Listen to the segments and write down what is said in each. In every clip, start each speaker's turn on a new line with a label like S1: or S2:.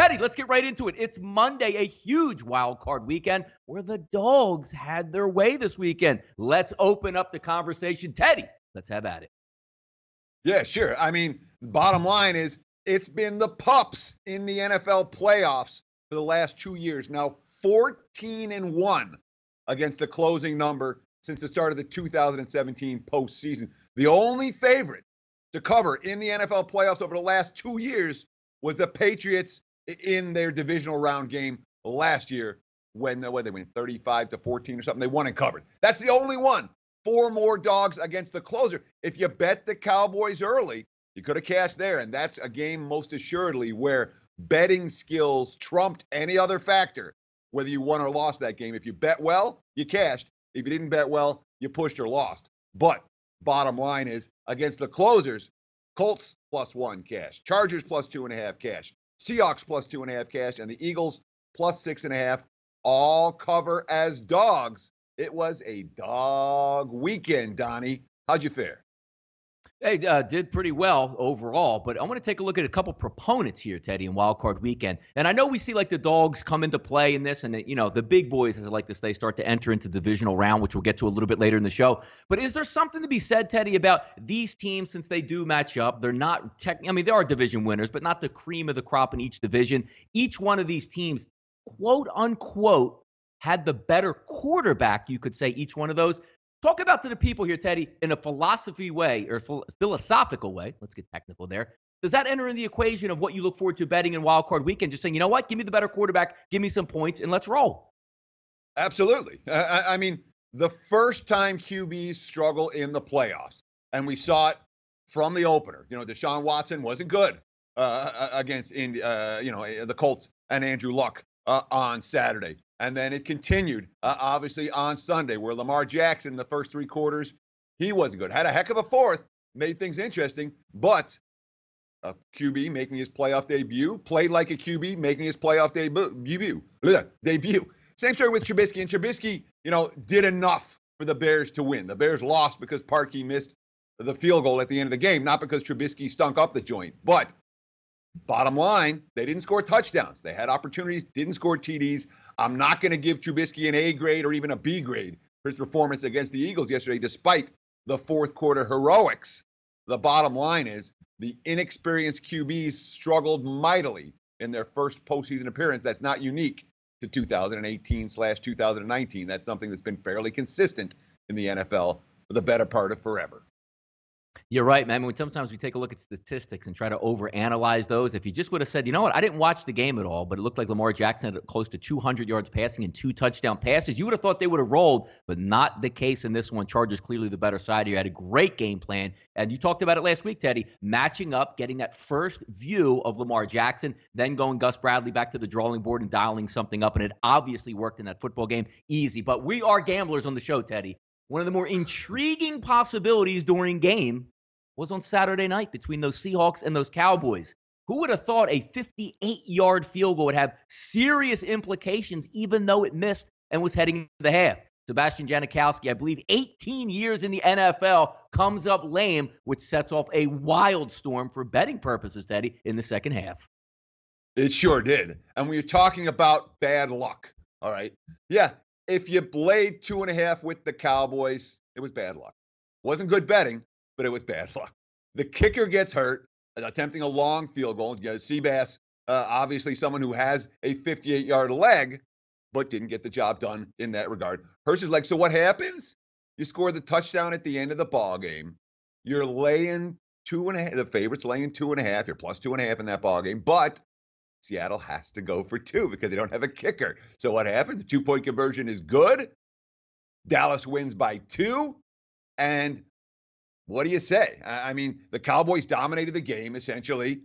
S1: Teddy, let's get right into it. It's Monday, a huge wild card weekend where the Dogs had their way this weekend. Let's open up the conversation. Teddy, let's have at it.
S2: Yeah, sure. I mean, the bottom line is it's been the pups in the NFL playoffs for the last 2 years. Now 14-1 against the closing number since the start of the 2017 postseason. The only favorite to cover in the NFL playoffs over the last 2 years was the Patriots in their divisional round game last year when they went 35-14 or something. They won and covered. That's the only one. 4 more dogs against the closer. If you bet the Cowboys early, you could have cashed there. And that's a game most assuredly where betting skills trumped any other factor, whether you won or lost that game. If you bet well, you cashed. If you didn't bet well, you pushed or lost. But bottom line is, against the closers, Colts +1 cash, Chargers +2.5 cash, Seahawks +2.5 cash, and the Eagles +6.5 all cover as dogs. It was a dog weekend, Donnie. How'd you fare?
S1: Hey, did pretty well overall, but I want to take a look at a couple proponents here, Teddy, in Wild Card Weekend. And I know we see like the dogs come into play in this, and the big boys, as I like to say, start to enter into the divisional round, which we'll get to a little bit later in the show. But is there something to be said, Teddy, about these teams since they do match up? They're not they are division winners, but not the cream of the crop in each division. Each one of these teams, quote unquote, had the better quarterback, you could say, each one of those. Talk about to the people here, Teddy, in a philosophical way. Let's get technical there. Does that enter in the equation of what you look forward to betting in Wild Card Weekend? Just saying, you know what? Give me the better quarterback. Give me some points, and let's roll.
S2: Absolutely. I mean, the first time QBs struggle in the playoffs, and we saw it from the opener. Deshaun Watson wasn't good against the Colts and Andrew Luck on Saturday. And then it continued, obviously, on Sunday, where Lamar Jackson, the first 3 quarters, he wasn't good. Had a heck of a fourth, made things interesting, but a QB making his playoff debut, played like a QB making his playoff debut. Same story with Trubisky. And Trubisky, did enough for the Bears to win. The Bears lost because Parkey missed the field goal at the end of the game, not because Trubisky stunk up the joint. But bottom line, they didn't score touchdowns. They had opportunities, didn't score TDs. I'm not going to give Trubisky an A grade or even a B grade for his performance against the Eagles yesterday, despite the fourth quarter heroics. The bottom line is the inexperienced QBs struggled mightily in their first postseason appearance. That's not unique to 2018/2019. That's something that's been fairly consistent in the NFL for the better part of forever.
S1: You're right, man. Sometimes we take a look at statistics and try to overanalyze those. If you just would have said, you know what, I didn't watch the game at all, but it looked like Lamar Jackson had close to 200 yards passing and 2 touchdown passes, you would have thought they would have rolled, but not the case in this one. Chargers clearly the better side here. Had a great game plan. And you talked about it last week, Teddy, matching up, getting that first view of Lamar Jackson, then going Gus Bradley back to the drawing board and dialing something up. And it obviously worked in that football game. Easy. But we are gamblers on the show, Teddy. One of the more intriguing possibilities during game was on Saturday night between those Seahawks and those Cowboys. Who would have thought a 58-yard field goal would have serious implications, even though it missed and was heading into the half? Sebastian Janikowski, I believe 18 years in the NFL, comes up lame, which sets off a wild storm for betting purposes, Teddy, in the second half.
S2: It sure did. And when you're talking about bad luck, all right, yeah, if you played 2.5 with the Cowboys, it was bad luck. Wasn't good betting, but it was bad luck. The kicker gets hurt, attempting a long field goal. Seabass, obviously someone who has a 58-yard leg, but didn't get the job done in that regard. Hurts his leg. So what happens? You score the touchdown at the end of the ball game. You're laying 2.5. The favorite's laying 2.5. You're +2.5 in that ball game, but Seattle has to go for 2 because they don't have a kicker. So what happens? The 2-point conversion is good. Dallas wins by 2, and what do you say? I mean, the Cowboys dominated the game, essentially.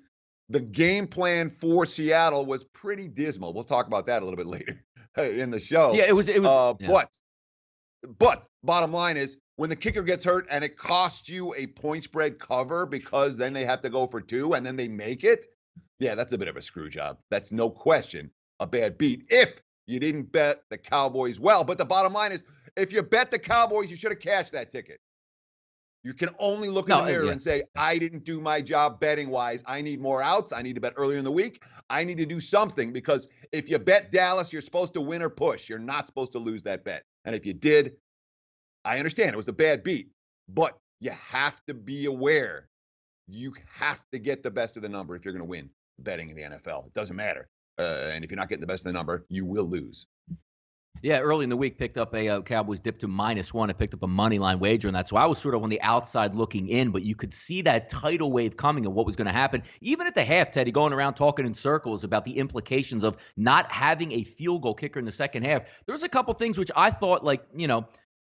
S2: The game plan for Seattle was pretty dismal. We'll talk about that a little bit later in the show.
S1: Yeah, it was.
S2: Yeah. But bottom line is, when the kicker gets hurt and it costs you a point spread cover because then they have to go for 2 and then they make it, yeah, that's a bit of a screw job. That's no question a bad beat if you didn't bet the Cowboys well. But the bottom line is, if you bet the Cowboys, you should have cashed that ticket. You can only look in
S1: No,
S2: the mirror
S1: yeah.
S2: and say, I didn't do my job betting wise. I need more outs. I need to bet earlier in the week. I need to do something because if you bet Dallas, you're supposed to win or push. You're not supposed to lose that bet. And if you did, I understand it was a bad beat, but you have to be aware. You have to get the best of the number if you're going to win betting in the NFL. It doesn't matter. And if you're not getting the best of the number, you will lose.
S1: Yeah, early in the week, picked up a Cowboys dip to -1. I picked up a money line wager on that. So I was sort of on the outside looking in, but you could see that tidal wave coming and what was going to happen. Even at the half, Teddy, going around talking in circles about the implications of not having a field goal kicker in the second half. There was a couple things which I thought, like,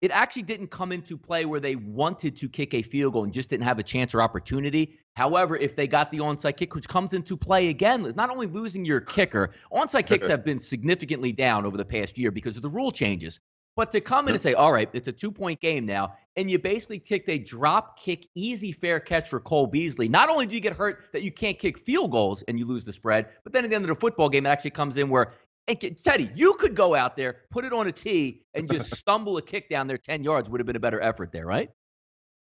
S1: it actually didn't come into play where they wanted to kick a field goal and just didn't have a chance or opportunity. However, if they got the onside kick, which comes into play again, is not only losing your kicker, onside kicks have been significantly down over the past year because of the rule changes. But to come in and say, all right, it's a 2-point game now, and you basically kicked a drop kick, easy, fair catch for Cole Beasley. Not only do you get hurt that you can't kick field goals and you lose the spread, but then at the end of the football game, it actually comes in where, hey, Teddy, you could go out there, put it on a tee, and just stumble a kick down there 10 yards would have been a better effort there, right?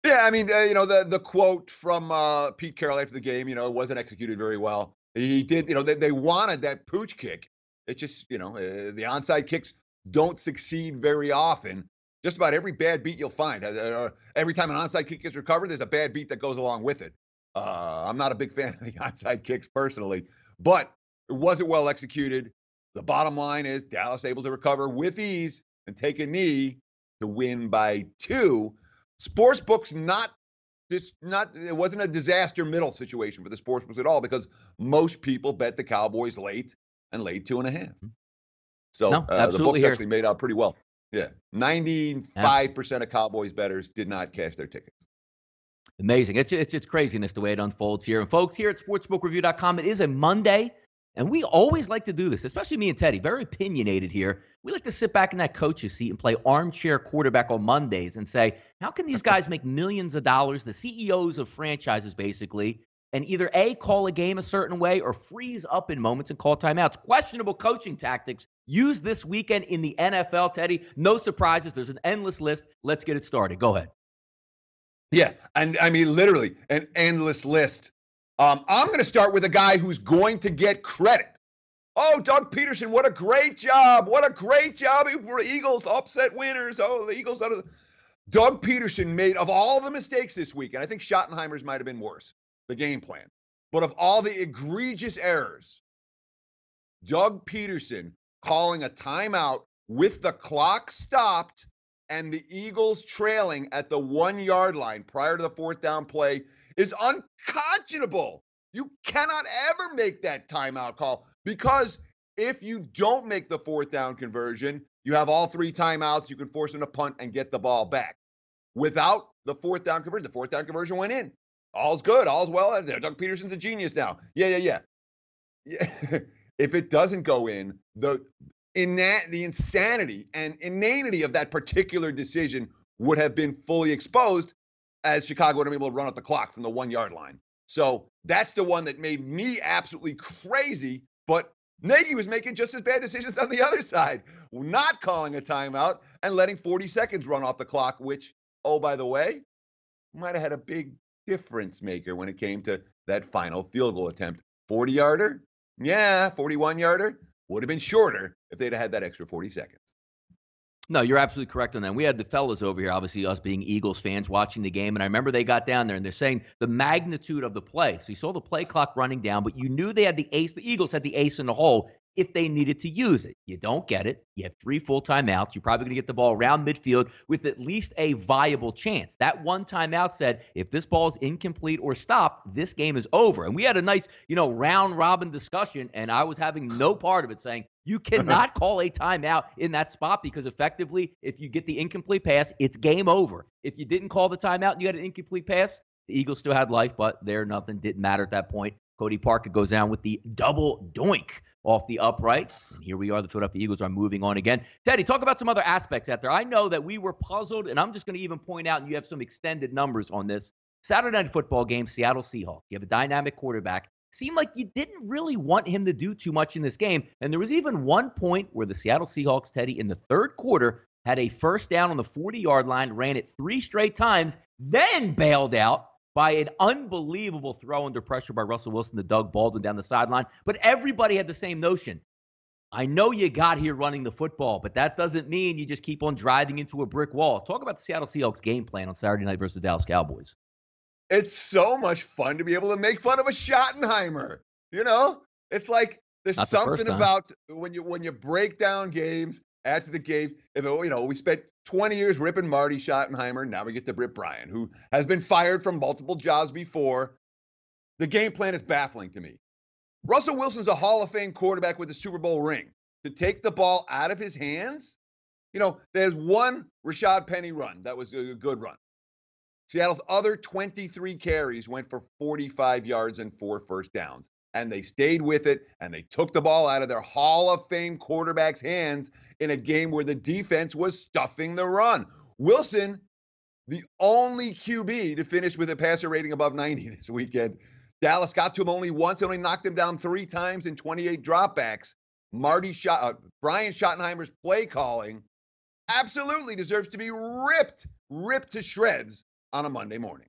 S2: Yeah, I mean, the quote from Pete Carroll after the game, it wasn't executed very well. He did, they wanted that pooch kick. It just, the onside kicks don't succeed very often. Just about every bad beat you'll find. Every time an onside kick is recovered, there's a bad beat that goes along with it. I'm not a big fan of the onside kicks personally, but it wasn't well executed. The bottom line is Dallas able to recover with ease and take a knee to win by 2. Sportsbooks it wasn't a disaster middle situation for the sportsbooks at all because most people bet the Cowboys late and laid 2.5. So the books actually made out pretty well. Yeah. 95% of Cowboys bettors did not cash their tickets.
S1: Amazing. It's craziness the way it unfolds here. And folks, here at sportsbookreview.com, it is a Monday. And we always like to do this, especially me and Teddy, very opinionated here. We like to sit back in that coach's seat and play armchair quarterback on Mondays and say, how can these guys make millions of dollars, the CEOs of franchises basically, and either A, call a game a certain way or freeze up in moments and call timeouts? Questionable coaching tactics used this weekend in the NFL, Teddy. No surprises. There's an endless list. Let's get it started. Go ahead.
S2: Yeah, and I mean, literally an endless list. I'm going to start with a guy who's going to get credit. Oh, Doug Peterson, what a great job. What a great job for Eagles, upset winners. Oh, the Eagles. Doug Peterson made, of all the mistakes this week, and I think Schottenheimer's might have been worse, the game plan. But of all the egregious errors, Doug Peterson calling a timeout with the clock stopped and the Eagles trailing at the 1-yard line prior to the 4th down play is unconscionable. You cannot ever make that timeout call because if you don't make the 4th down conversion, you have all 3 timeouts. You can force them to punt and get the ball back. Without the 4th down conversion, the 4th down conversion went in. All's good. All's well. Doug Peterson's a genius now. Yeah. If it doesn't go in, the insanity and inanity of that particular decision would have been fully exposed as Chicago would have been able to run out the clock from the 1-yard line. So that's the one that made me absolutely crazy. But Nagy was making just as bad decisions on the other side, not calling a timeout and letting 40 seconds run off the clock, which, oh, by the way, might have had a big difference maker when it came to that final field goal attempt. 40-yarder? Yeah, 41-yarder. Would have been shorter if they'd have had that extra 40 seconds.
S1: No, you're absolutely correct on that. We had the fellas over here, obviously us being Eagles fans, watching the game. And I remember they got down there and they're saying the magnitude of the play. So you saw the play clock running down, but you knew they had the ace. The Eagles had the ace in the hole if they needed to use it. You don't get it. You have 3 full timeouts. You're probably going to get the ball around midfield with at least a viable chance. That one timeout said, if this ball is incomplete or stopped, this game is over. And we had a nice, round robin discussion, and I was having no part of it saying, you cannot call a timeout in that spot because effectively, if you get the incomplete pass, it's game over. If you didn't call the timeout and you had an incomplete pass, the Eagles still had life, but nothing didn't matter at that point. Cody Parker goes down with the double doink off the upright. And here we are. The Philadelphia Eagles are moving on again. Teddy, talk about some other aspects out there. I know that we were puzzled, and I'm just going to even point out, and you have some extended numbers on this. Saturday night football game, Seattle Seahawks. You have a dynamic quarterback. Seemed like you didn't really want him to do too much in this game. And there was even one point where the Seattle Seahawks, Teddy, in the third quarter, had a first down on the 40-yard line, ran it 3 straight times, then bailed out by an unbelievable throw under pressure by Russell Wilson to Doug Baldwin down the sideline. But everybody had the same notion. I know you got here running the football, but that doesn't mean you just keep on driving into a brick wall. Talk about the Seattle Seahawks game plan on Saturday night versus the Dallas Cowboys.
S2: It's so much fun to be able to make fun of a Schottenheimer. It's like there's
S1: Not the first
S2: something
S1: time.
S2: about when you break down games after the games. We spent 20 years ripping Marty Schottenheimer. Now we get to Britt Bryan, who has been fired from multiple jobs before. The game plan is baffling to me. Russell Wilson's a Hall of Fame quarterback with a Super Bowl ring. To take the ball out of his hands, there's one Rashad Penny run. That was a good run. Seattle's other 23 carries went for 45 yards and 4 first downs. And they stayed with it, and they took the ball out of their Hall of Fame quarterback's hands in a game where the defense was stuffing the run. Wilson, the only QB to finish with a passer rating above 90 this weekend. Dallas got to him only once, only knocked him down 3 times in 28 dropbacks. Brian Schottenheimer's play calling absolutely deserves to be ripped to shreds on a Monday morning.